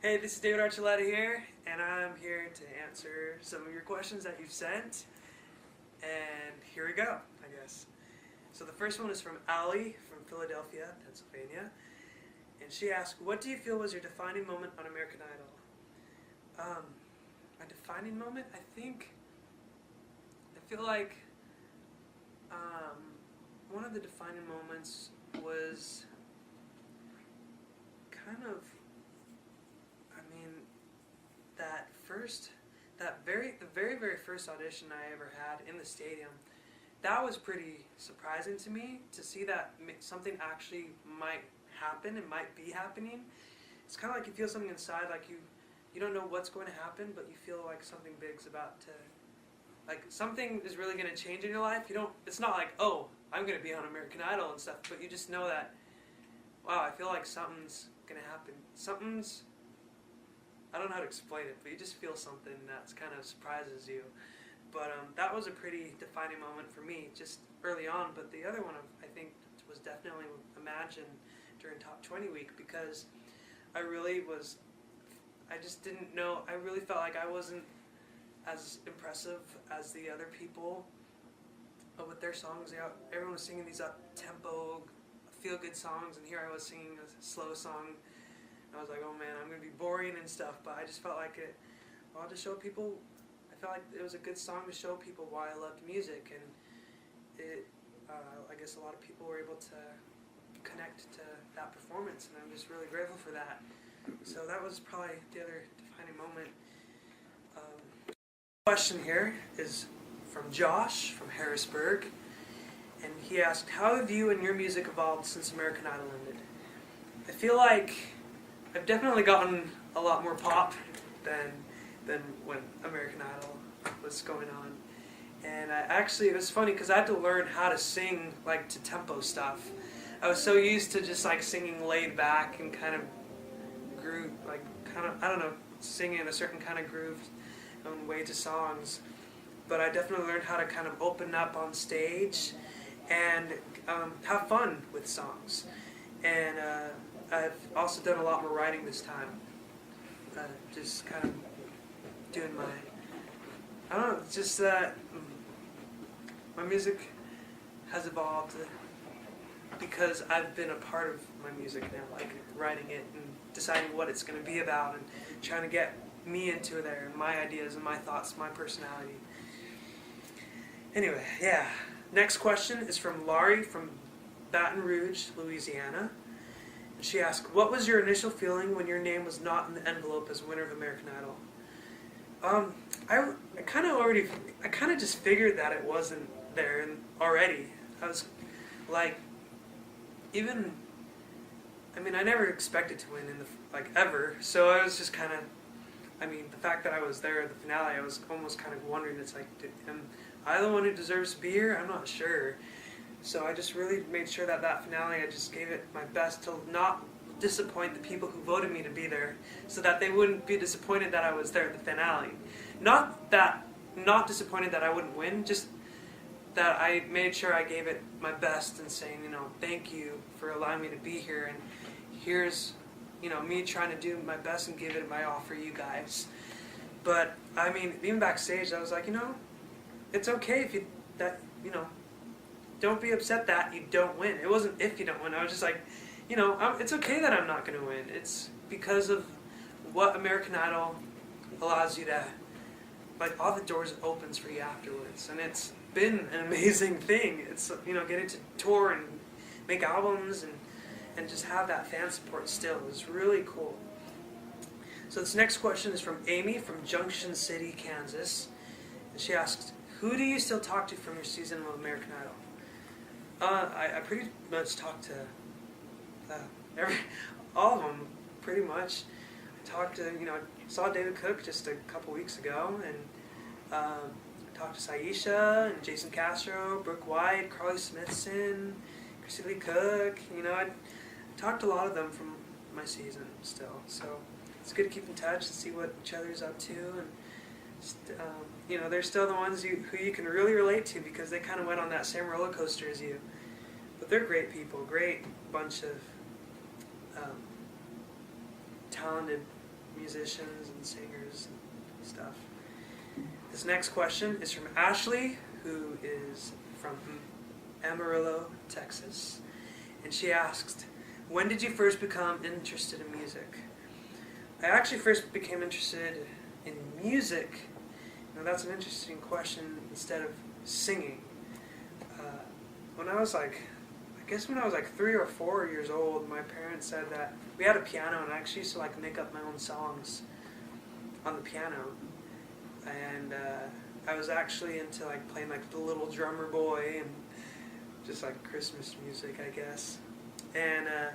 Hey, this is David Archuleta here, and I'm here to answer some of your questions that you've sent. And here we go, I guess. So the first one is from Allie from Philadelphia, Pennsylvania. And she asked, what do you feel was your defining moment on American Idol? My defining moment? I feel like one of the defining moments was kind of, the very first audition I ever had in the stadium. That was pretty surprising to me, to see that something actually might happen and might be happening. It's kind of like you feel something inside, like you don't know what's going to happen, but you feel like something big's about to, like something is really going to change in your life. It's not like, oh, I'm going to be on American Idol and stuff, but you just know that, wow, I feel like something's going to happen. I don't know how to explain it, but you just feel something that kind of surprises you. But that was a pretty defining moment for me, just early on. But the other one, I think, was definitely Imagine during Top 20 week, because I just didn't know, I really felt like I wasn't as impressive as the other people with their songs. Everyone was singing these up-tempo, feel-good songs, and here I was singing a slow song. I was like, oh man, I'm going to be boring and stuff, but I just felt like to show people, I felt like it was a good song to show people why I loved music, and I guess a lot of people were able to connect to that performance, and I'm just really grateful for that. So that was probably the other defining moment. Question here is from Josh from Harrisburg, and he asked, how have you and your music evolved since American Idol ended? I feel like I've definitely gotten a lot more pop than when American Idol was going on. And it was funny because I had to learn how to sing like to tempo stuff. I was so used to just like singing laid back and kind of groove, I don't know, singing in a certain kind of groove way to songs. But I definitely learned how to kind of open up on stage and have fun with songs. And I've also done a lot more writing this time. Just kind of doing I don't know, it's just that my music has evolved because I've been a part of my music now, like writing it and deciding what it's going to be about and trying to get me into there and my ideas and my thoughts, my personality. Anyway, yeah. Next question is from Laurie from Baton Rouge, Louisiana. She asked, what was your initial feeling when your name was not in the envelope as winner of American Idol? I kind of just figured that it wasn't there already. I was like, I never expected to win ever. So I was just kind of, the fact that I was there at the finale, I was almost kind of wondering, it's like, am I the one who deserves to be here? I'm not sure. So I just really made sure that finale, I just gave it my best to not disappoint the people who voted me to be there, so that they wouldn't be disappointed that I was there at the finale. Not disappointed that I wouldn't win, just that I made sure I gave it my best and saying, thank you for allowing me to be here, and here's, me trying to do my best and give it my all for you guys. But, even backstage, I was like, it's okay if don't be upset that you don't win. It wasn't if you don't win. I was just like, it's okay that I'm not going to win. It's because of what American Idol allows you to, all the doors it opens for you afterwards. And it's been an amazing thing. It's, getting to tour and make albums and just have that fan support still is really cool. So this next question is from Amy from Junction City, Kansas. And she asks, who do you still talk to from your season of American Idol? I pretty much talked to all of them, pretty much. I talked to, saw David Cook just a couple weeks ago, and talked to Saisha and Jason Castro, Brooke White, Carly Smithson, Chrissy Lee Cook. I talked to a lot of them from my season still. So it's good to keep in touch and see what each other's up to, and they're still the ones who you can really relate to, because they kind of went on that same roller coaster as you. But they're great people, great bunch of talented musicians and singers and stuff. This next question is from Ashley, who is from Amarillo, Texas. And she asked, when did you first become interested in music? I actually first became interested in music. Now that's an interesting question instead of singing. When I was like 3 or 4 years old, my parents said that we had a piano, and I actually used to like make up my own songs on the piano. And I was actually into like playing like the Little Drummer Boy and just like Christmas music, I guess. And I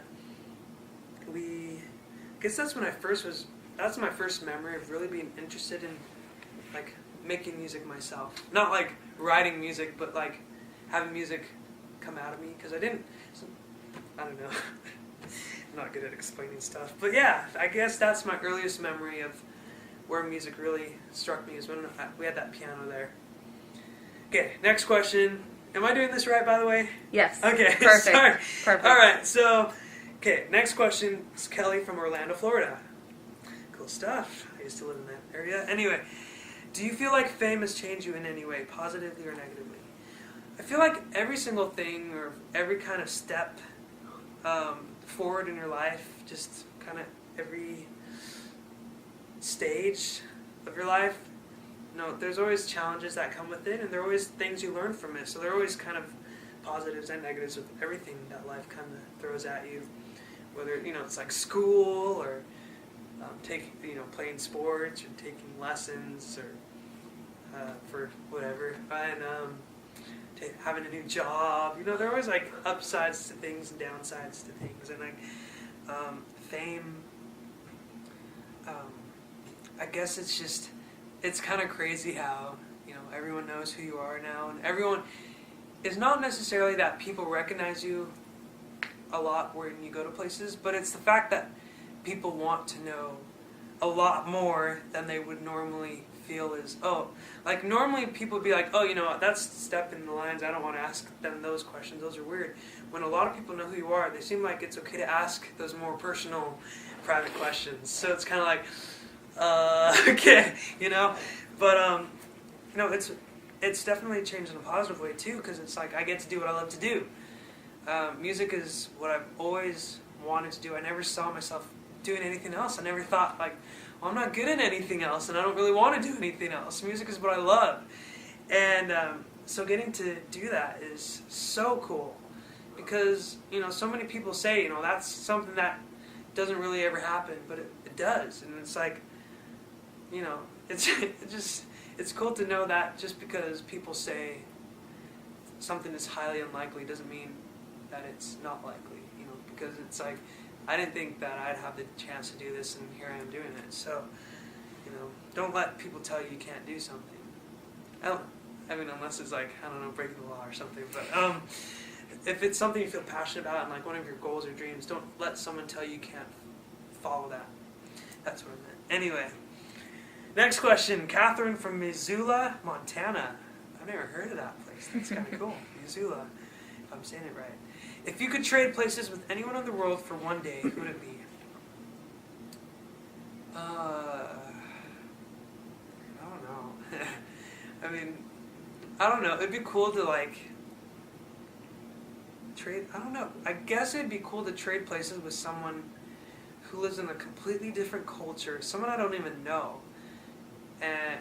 guess that's my first memory of really being interested in like making music myself. Not like writing music, but like having music come out of me, because I don't know. I'm not good at explaining stuff. But yeah, I guess that's my earliest memory of where music really struck me, is when we had that piano there. Okay, next question. Am I doing this right, by the way? Yes. Okay, perfect. Sorry. Perfect. All right, so, okay, next question is Kelly from Orlando, Florida. Cool stuff. I used to live in that area. Anyway, do you feel like fame has changed you in any way, positively or negatively? I feel like every single thing or every kind of step forward in your life, just kind of every stage of your life, there's always challenges that come with it, and there are always things you learn from it. So there are always kind of positives and negatives with everything that life kind of throws at you. Whether it's like school or playing sports or taking lessons or for whatever, and having a new job. There are always like upsides to things and downsides to things, and like fame. I guess it's kind of crazy how everyone knows who you are now, and everyone. It's not necessarily that people recognize you a lot when you go to places, but it's the fact that people want to know a lot more than they would normally feel is, like normally people would be like, that's stepping the lines, I don't want to ask them those questions, those are weird. When a lot of people know who you are, they seem like it's okay to ask those more personal, private questions. So it's kind of like, okay, but it's definitely changed in a positive way too, because it's like I get to do what I love to do. Music is what I've always wanted to do. I never saw myself doing anything else. I never thought like, well, I'm not good at anything else, and I don't really want to do anything else. Music is what I love, and so getting to do that is so cool, because so many people say that's something that doesn't really ever happen, but it does, and it's like it's cool to know that just because people say something is highly unlikely doesn't mean that it's not likely, because it's like, I didn't think that I'd have the chance to do this, and here I am doing it. So, don't let people tell you can't do something. Unless it's like, breaking the law or something. But if it's something you feel passionate about and like one of your goals or dreams, don't let someone tell you can't follow that. That's what I meant. Anyway, next question. Catherine from Missoula, Montana. I've never heard of that place. That's kind of cool. Missoula, if I'm saying it right. If you could trade places with anyone in the world for one day, who would it be? I don't know. I don't know. It'd be cool to like trade. I don't know. I guess it'd be cool to trade places with someone who lives in a completely different culture, someone I don't even know, and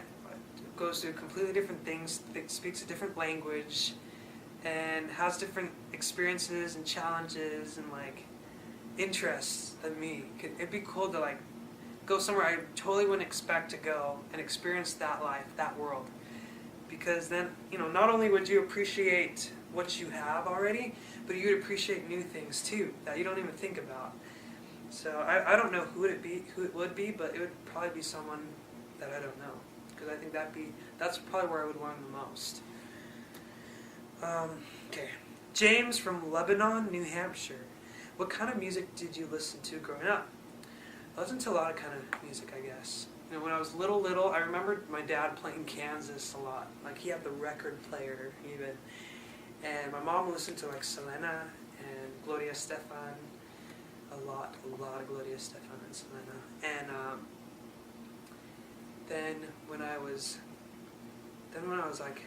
goes through completely different things, speaks a different language, and has different experiences and challenges and like interests than me. It'd be cool to like go somewhere I totally wouldn't expect to go and experience that life, that world. Because then, not only would you appreciate what you have already, but you'd appreciate new things too that you don't even think about. So I don't know who it would be, but it would probably be someone that I don't know, because I think that's probably where I would learn the most. Okay, James from Lebanon, New Hampshire. What kind of music did you listen to growing up? I listened to a lot of kind of music, I guess. When I was little, I remembered my dad playing Kansas a lot. Like, he had the record player, even. And my mom listened to, like, Selena and Gloria Estefan. A lot of Gloria Estefan and Selena. And then when I was like,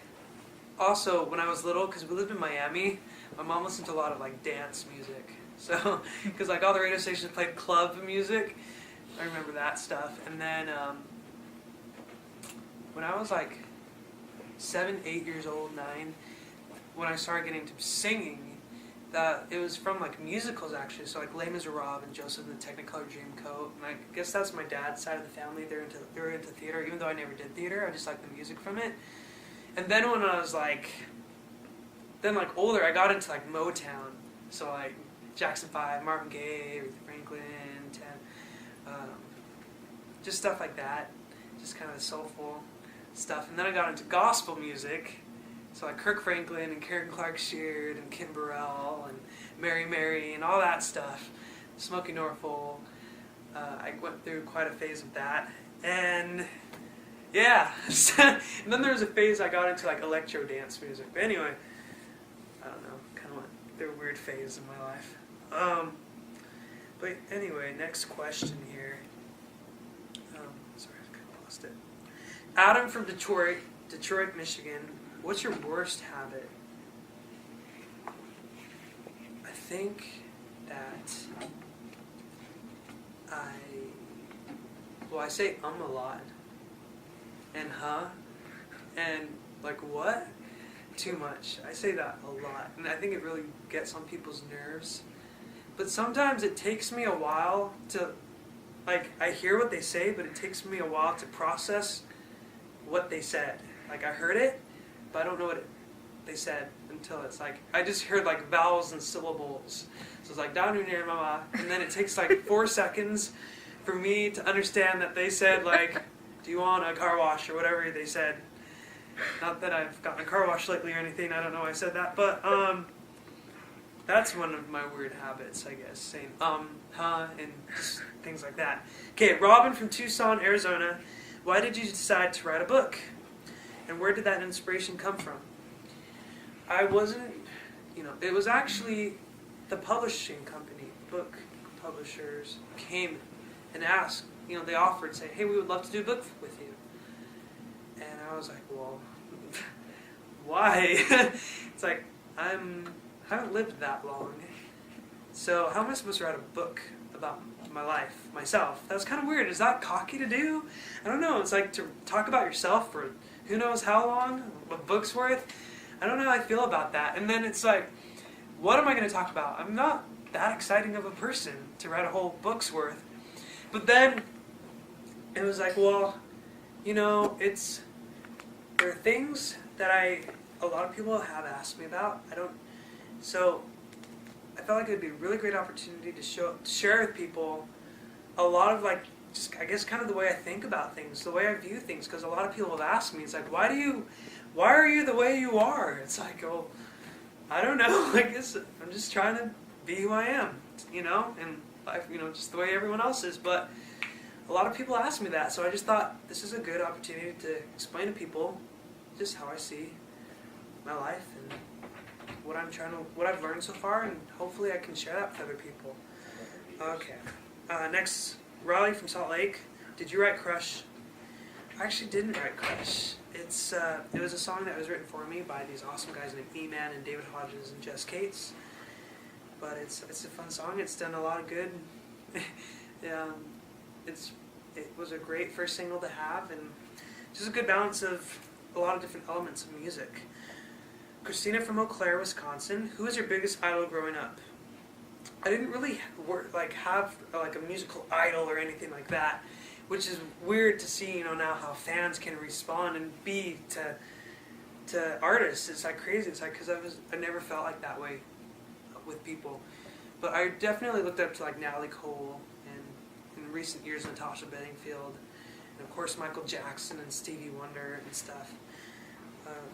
also when I was little, because we lived in Miami, my mom listened to a lot of like dance music. So, because like all the radio stations played club music, I remember that stuff. And then when I was like 7, 8 years old, 9, when I started getting into singing, it was from like musicals actually. So like Les Miserables and Joseph and the Technicolor Dreamcoat. And I guess that's my dad's side of the family. They were into theater, even though I never did theater. I just liked the music from it. And then when I was like older, I got into like Motown. So like Jackson 5, Marvin Gaye, Aretha Franklin, just stuff like that. Just kind of the soulful stuff. And then I got into gospel music. So like Kirk Franklin and Karen Clark Sheard and Kim Burrell and Mary Mary and all that stuff. Smokey Norfolk. I went through quite a phase of that. And yeah. And then there was a phase I got into like electro dance music. But anyway, I don't know. Kind of went through a weird phase in my life. But anyway, next question here. Sorry, I kind of lost it. Adam from Detroit, Michigan. What's your worst habit? I think that I say a lot. And and like what? Too much. I say that a lot. And I think it really gets on people's nerves. But sometimes it takes me a while to, like, I hear what they say, but it takes me a while to process what they said. Like, I heard it, but I don't know what they said until it's like, I just heard like vowels and syllables. So it's like, and then it takes like 4 seconds for me to understand that they said like, do you want a car wash or whatever they said. Not that I've gotten a car wash lately or anything, I don't know why I said that, but that's one of my weird habits, I guess, saying and just things like that. Okay, Robin from Tucson, Arizona. Why did you decide to write a book? And where did that inspiration come from? I wasn't, it was actually the publishing company, book publishers came and asked, they offered, say, hey, we would love to do a book with you. And I was like, well, why? It's like, I haven't lived that long. So how am I supposed to write a book about my life, myself? That's kind of weird. Is that cocky to do? I don't know. It's like to talk about yourself for who knows how long, a book's worth. I don't know how I feel about that. And then it's like, what am I going to talk about? I'm not that exciting of a person to write a whole book's worth. But then it was like, well, there are things that a lot of people have asked me about. So I felt like it would be a really great opportunity to share with people a lot of like, just I guess kind of the way I think about things, the way I view things, because a lot of people have asked me, it's like, why are you the way you are? It's like, oh, I don't know, I guess I'm just trying to be who I am, and life, just the way everyone else is, but a lot of people ask me that, so I just thought this is a good opportunity to explain to people just how I see my life and what I've learned so far, and hopefully I can share that with other people. Okay, next, Riley from Salt Lake. Did you write Crush? I actually didn't write Crush. It was a song that was written for me by these awesome guys named E-Man and David Hodges and Jess Cates. But it's a fun song. It's done a lot of good. It was a great first single to have, and just a good balance of a lot of different elements of music. Christina from Eau Claire, Wisconsin. Who was your biggest idol growing up? I didn't really have a musical idol or anything like that, which is weird to see, now how fans can respond and be to artists. It's like crazy. It's like, because I never felt like that way with people. But I definitely looked up to like Natalie Cole, and in recent years Natasha Bedingfield, and of course Michael Jackson and Stevie Wonder and stuff.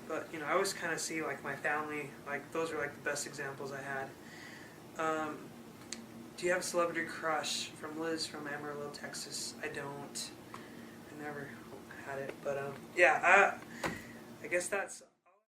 But I always kind of see like my family, like those are like the best examples I had. Do you have a celebrity crush? From Liz from Amarillo, Texas. I don't. I never had it, but yeah, I guess that's